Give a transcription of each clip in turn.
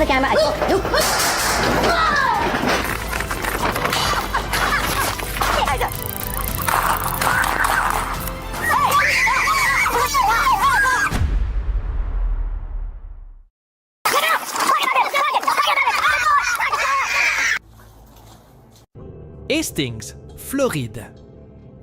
the camera. No. Hastings, Floride.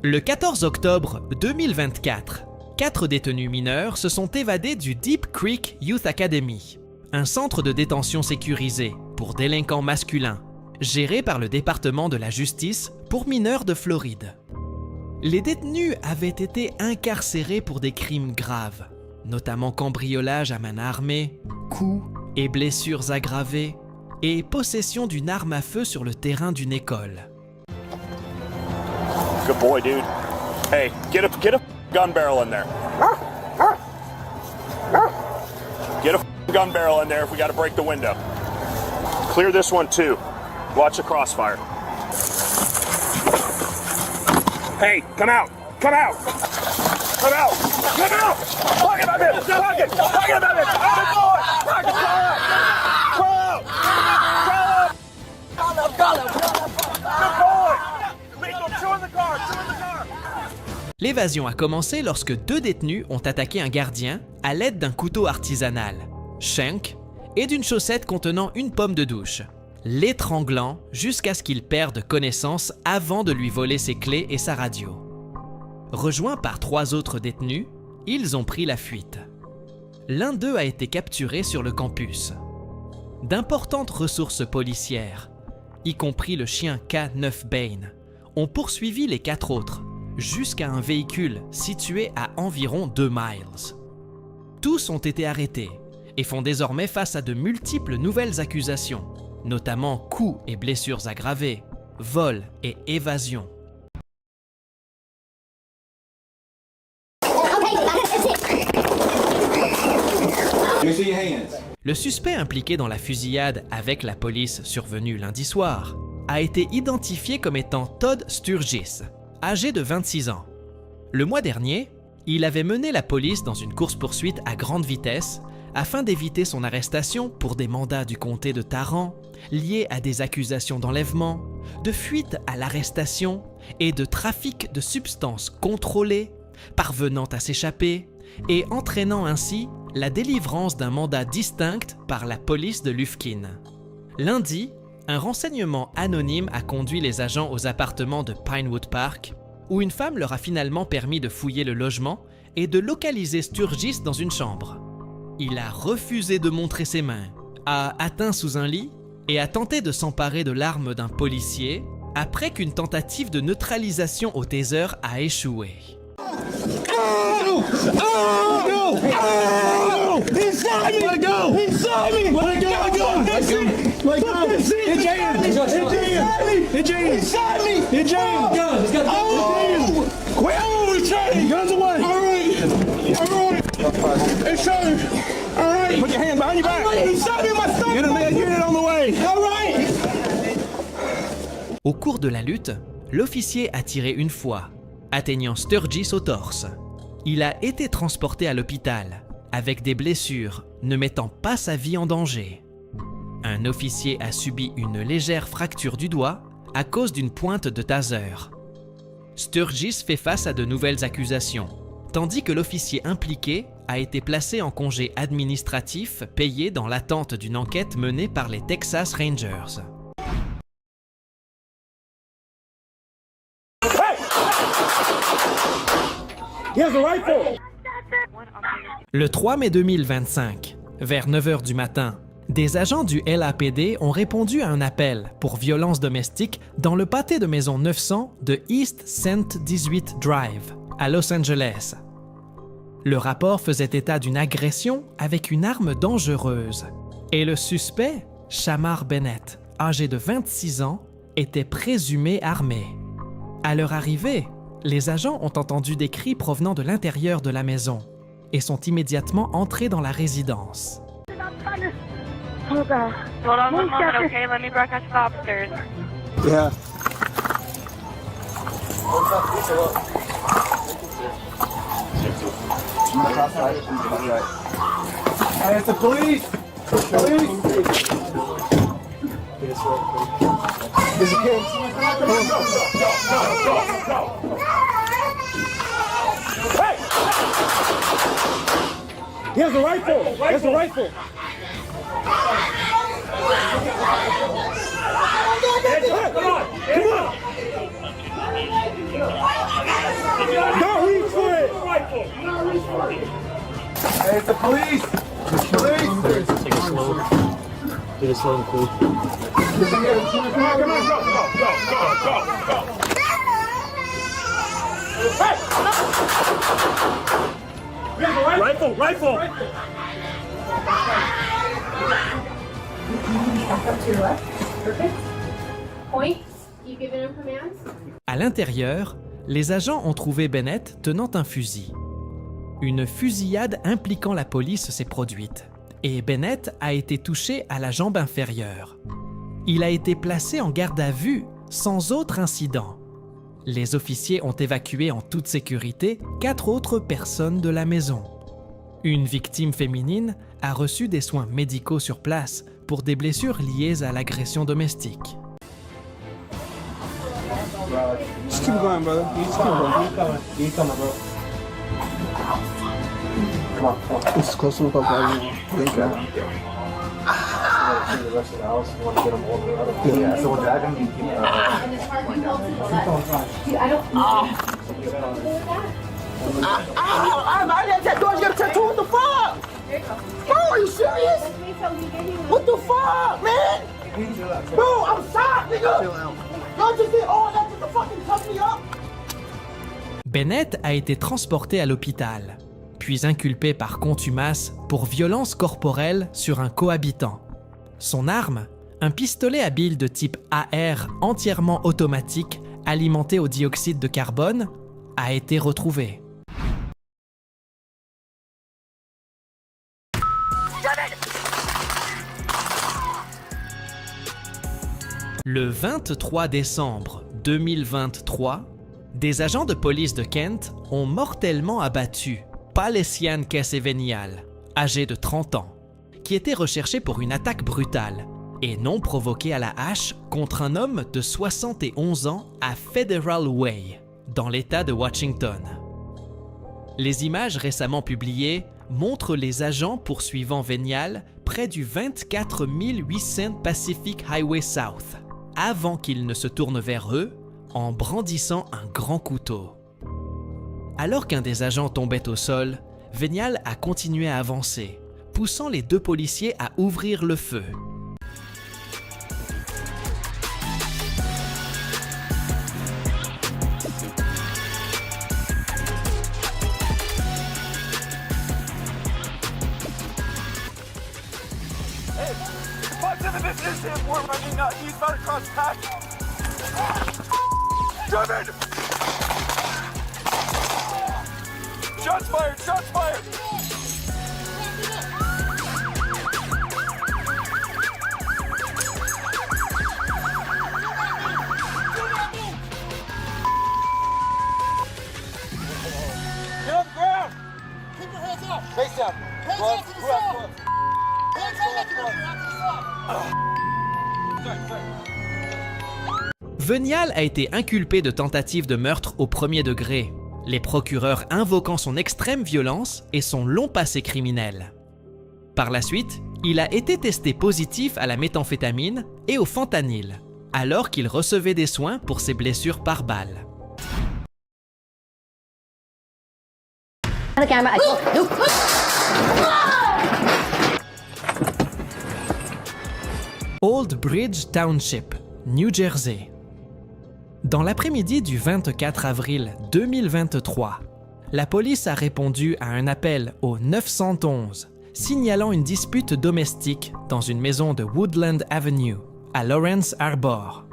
Le 14 octobre 2024, 4 détenus mineurs se sont évadés du Deep Creek Youth Academy, un centre de détention sécurisé pour délinquants masculins, géré par le département de la justice pour mineurs de Floride. Les détenus avaient été incarcérés pour des crimes graves, notamment cambriolage à main armée, coups et blessures aggravées, et possession d'une arme à feu sur le terrain d'une école. Good boy, dude. Hey, get a gun barrel in there. Get a gun barrel in there if we gotta break the window. Clear this one too. Watch the crossfire. Hey, come out! Come out! Come out! Come out! Pocket my bitch! Pocket! Pocket my bitch! Good boy! Pocket! Crawl out! Crawl out! Crawl out! Good boy! Lethal, two in the car! Two in the car! L'évasion a commencé lorsque 2 détenus ont attaqué un gardien à l'aide d'un couteau artisanal, shank, et d'une chaussette contenant une pomme de douche, l'étranglant jusqu'à ce qu'il perde connaissance avant de lui voler ses clés et sa radio. Rejoints par 3 autres détenus, ils ont pris la fuite. L'un d'eux a été capturé sur le campus. D'importantes ressources policières, y compris le chien K9 Bane, ont poursuivi les 4 autres jusqu'à un véhicule situé à environ 2 miles. Tous ont été arrêtés et font désormais face à de multiples nouvelles accusations, notamment coups et blessures aggravées, vol et évasion. Le suspect impliqué dans la fusillade avec la police survenue lundi soir a été identifié comme étant Todd Sturgis, âgé de 26 ans. Le mois dernier, il avait mené la police dans une course-poursuite à grande vitesse afin d'éviter son arrestation pour des mandats du comté de Tarrant liés à des accusations d'enlèvement, de fuite à l'arrestation et de trafic de substances contrôlées, parvenant à s'échapper et entraînant ainsi la délivrance d'un mandat distinct par la police de Lufkin. Lundi, un renseignement anonyme a conduit les agents aux appartements de Pinewood Park, où une femme leur a finalement permis de fouiller le logement et de localiser Sturgis dans une chambre. Il a refusé de montrer ses mains, a atteint sous un lit et a tenté de s'emparer de l'arme d'un policier après qu'une tentative de neutralisation au taser a échoué. Oh! Oh! Oh! He saw me! Let it go! He saw me! Let it go! Let it go! Let it go! It's James! It's James! He shot me! It's James! He's got the gun! Oh! Oh, he's shot! Guns away! All right! All right! It's shot! All right! Put your hand behind your back! All right. He shot me in my stomach! Get a man unit on the way! All right! Au cours de la lutte, l'officier a tiré une fois, atteignant Sturgis au torse. Il a été transporté à l'hôpital, avec des blessures ne mettant pas sa vie en danger. Un officier a subi une légère fracture du doigt à cause d'une pointe de taser. Sturgis fait face à de nouvelles accusations, tandis que l'officier impliqué a été placé en congé administratif payé dans l'attente d'une enquête menée par les Texas Rangers. Le 3 mai 2025, vers 9h du matin, des agents du LAPD ont répondu à un appel pour violence domestique dans le pâté de maison 900 de East St. 18 Drive, à Los Angeles. Le rapport faisait état d'une agression avec une arme dangereuse et le suspect, Shamar Bennett, âgé de 26 ans, était présumé armé. À leur arrivée, les agents ont entendu des cris provenant de l'intérieur de la maison et sont immédiatement entrés dans la résidence. Hold on one moment, okay? Let me broadcast to the officers. Yeah. Hey, it's the police! He has a rifle. He has a rifle. Come on. Come on. Don't reach for it. Hey, it's the police! Police! Take it slow. Get it slow and cool. Come on, go. Hey! Rifle. Up to your left. Perfect. Point. Keep giving him commands. À l'intérieur, les agents ont trouvé Bennett tenant un fusil. Une fusillade impliquant la police s'est produite et Bennett a été touché à la jambe inférieure. Il a été placé en garde à vue sans autre incident. Les officiers ont évacué en toute sécurité 4 autres personnes de la maison. Une victime féminine a reçu des soins médicaux sur place pour des blessures liées à l'agression domestique. Just keep going, brother. You just keep going. Keep coming, bro. Come on. It's close to the pump, Thank you. The rest of the house, you want to get them over the other. Yeah, so we'll drag them. You keep. And it's hard to go. Dude, I don't. I got that door. You got a tattoo. What the fuck? There you go. Bro, are you serious? What the fuck, man? Bro, I'm shocked, nigga. Y'all just did all that just to fucking tough me up. Bennett a été transporté à l'hôpital, puis inculpé par contumace pour violence corporelle sur un cohabitant. Son arme, un pistolet à billes de type AR entièrement automatique alimenté au dioxyde de carbone, a été retrouvé. Le 23 décembre 2023, des agents de police de Kent ont mortellement abattu Palesian Kesevenial, âgé de 30 ans, qui était recherché pour une attaque brutale et non provoquée à la hache contre un homme de 71 ans à Federal Way, dans l'État de Washington. Les images récemment publiées montrent les agents poursuivant Venial près du 24 800 Pacific Highway South, avant qu'il ne se tourne vers eux en brandissant un grand couteau. Alors qu'un des agents tombait au sol, Venial a continué à avancer, poussant les 2 policiers à ouvrir le feu. Shots fired! Shots fired! Get on the ground! Keep your hands up. Face down. Hands up to the side. Hands up to the side. Venial a été inculpé de tentative de meurtre au premier degré, les procureurs invoquant son extrême violence et son long passé criminel. Par la suite, il a été testé positif à la méthamphétamine et au fentanyl, alors qu'il recevait des soins pour ses blessures par balle. The camera. Old Bridge Township, New Jersey. Dans l'après-midi du 24 avril 2023, la police a répondu à un appel au 911 signalant une dispute domestique dans une maison de Woodland Avenue, à Lawrence Harbor.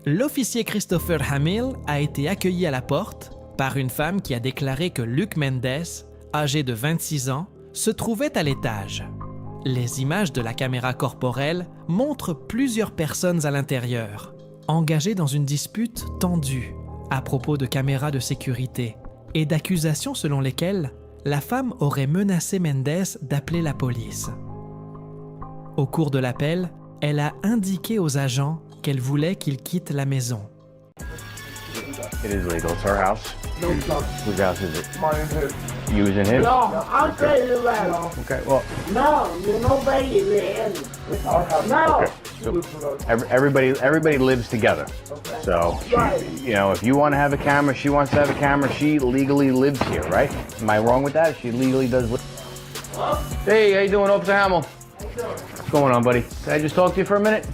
L'officier Christopher Hamill a été accueilli à la porte par une femme qui a déclaré que Luke Mendes, âgé de 26 ans, se trouvait à l'étage. Les images de la caméra corporelle montrent plusieurs personnes à l'intérieur, engagées dans une dispute tendue à propos de caméras de sécurité et d'accusations selon lesquelles la femme aurait menacé Mendes d'appeler la police. Au cours de l'appel, elle a indiqué aux agents qu'elle voulait qu'ils quittent la maison. It is legal. It's our house. No, Whose house is it? Mine. You and him? no, I'll tell you that. Okay, well, No, you're nobody, man. No. so everybody lives together. So, you know, if you want to have a camera, she wants to have a camera, she legally lives here, right? Am I wrong with that? She legally does live. Hey, how you doing, Officer Hamill? What's going on, buddy? Can I just talk to you for a minute?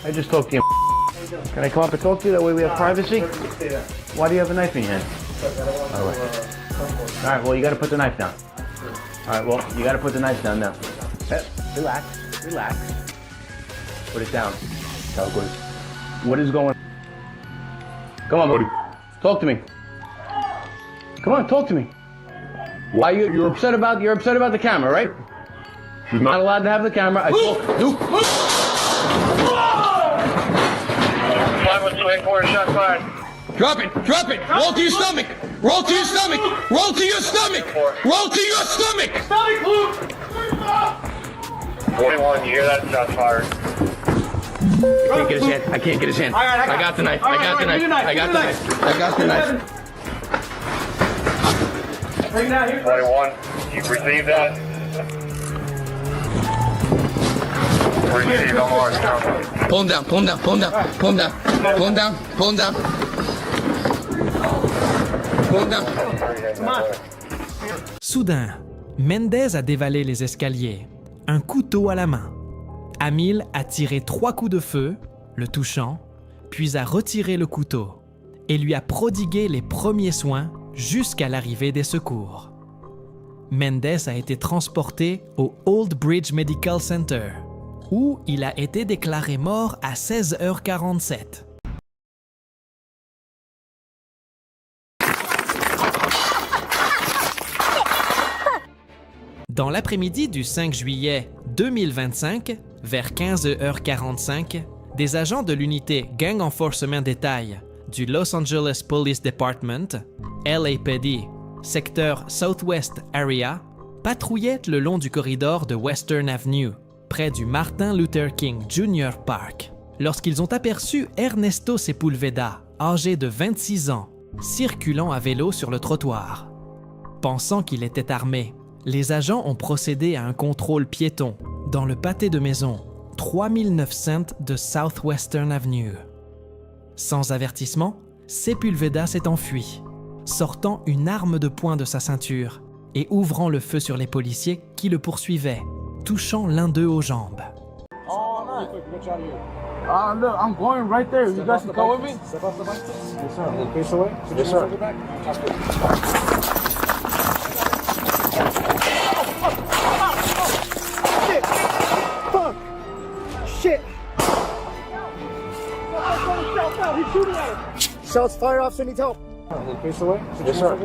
I just talked to you. Can I come up and talk to you? That way we have privacy? Why do you have a knife in your hand? All right, well, you got to put the knife down. All right, well, you got to put the knife down now. Relax, relax. Put it down. What is going on? Come on, buddy. Talk to me. Come on, talk to me. Why you're upset about the camera, right? You're not allowed to have the camera. I told you. 514, shot fired. Drop it! Drop it! Roll to your stomach! Roll to your stomach! Roll to your stomach! Roll to your stomach! Stomach loop! 41, you hear that? Shot fired. I can't get his hand. I can't get his hand. All right, I got the knife. I got the knife. I got the knife. I got the knife. Bring it out here. 21, you received that? Received on Mars County. Pull him down, pull him down, pull him down, pull him down, pull him down, pull him down. Pull him down. Soudain, Mendez a dévalé les escaliers, un couteau à la main. Hamill a tiré 3 coups de feu, le touchant, puis a retiré le couteau et lui a prodigué les premiers soins jusqu'à l'arrivée des secours. Mendez a été transporté au Old Bridge Medical Center, où il a été déclaré mort à 16h47. Dans l'après-midi du 5 juillet 2025, vers 15h45, des agents de l'unité Gang Enforcement Détail du Los Angeles Police Department, LAPD, secteur Southwest Area, patrouillaient le long du corridor de Western Avenue, près du Martin Luther King Jr. Park, lorsqu'ils ont aperçu Ernesto Sepulveda, âgé de 26 ans, circulant à vélo sur le trottoir. Pensant qu'il était armé, les agents ont procédé à un contrôle piéton dans le pâté de maison 3009 de Southwestern Avenue. Sans avertissement, Sepulveda s'est enfui, sortant une arme de poing de sa ceinture et ouvrant le feu sur les policiers qui le poursuivaient, touchant l'un d'eux aux jambes. Look, I'm going right there. You guys can come with me? Yes, sir. Face away. Yes, sir. Shit! Fuck! Shit! He's shooting at us. Shots fired, officer needs help. Face away. Yes, sir.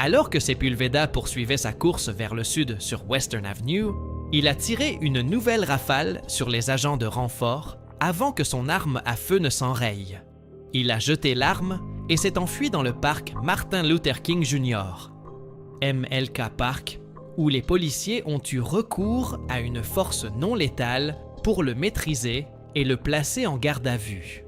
Alors que Sepulveda poursuivait sa course vers le sud sur Western Avenue, il a tiré une nouvelle rafale sur les agents de renfort avant que son arme à feu ne s'enraye. Il a jeté l'arme et s'est enfui dans le parc Martin Luther King Jr., MLK Park, où les policiers ont eu recours à une force non létale pour le maîtriser et le placer en garde à vue.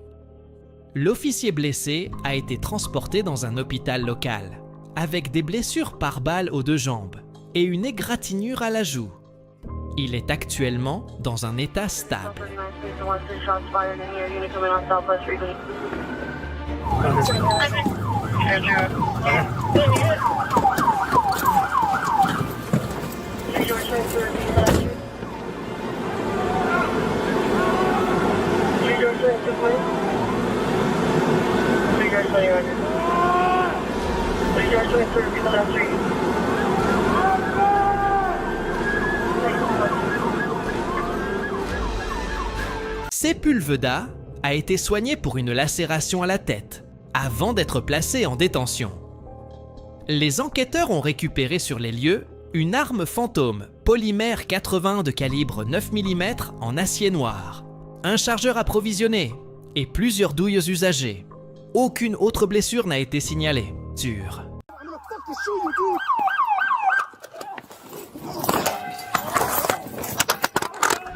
L'officier blessé a été transporté dans un hôpital local, avec des blessures par balle aux 2 jambes et une égratignure à la joue. Il est actuellement dans un état stable. Sepulveda a été soigné pour une lacération à la tête avant d'être placé en détention. Les enquêteurs ont récupéré sur les lieux une arme fantôme polymère 80 de calibre 9 mm en acier noir, un chargeur approvisionné, et plusieurs douilles usagées. Aucune autre blessure n'a été signalée. Sur I'm gonna fucking shoot you, dude.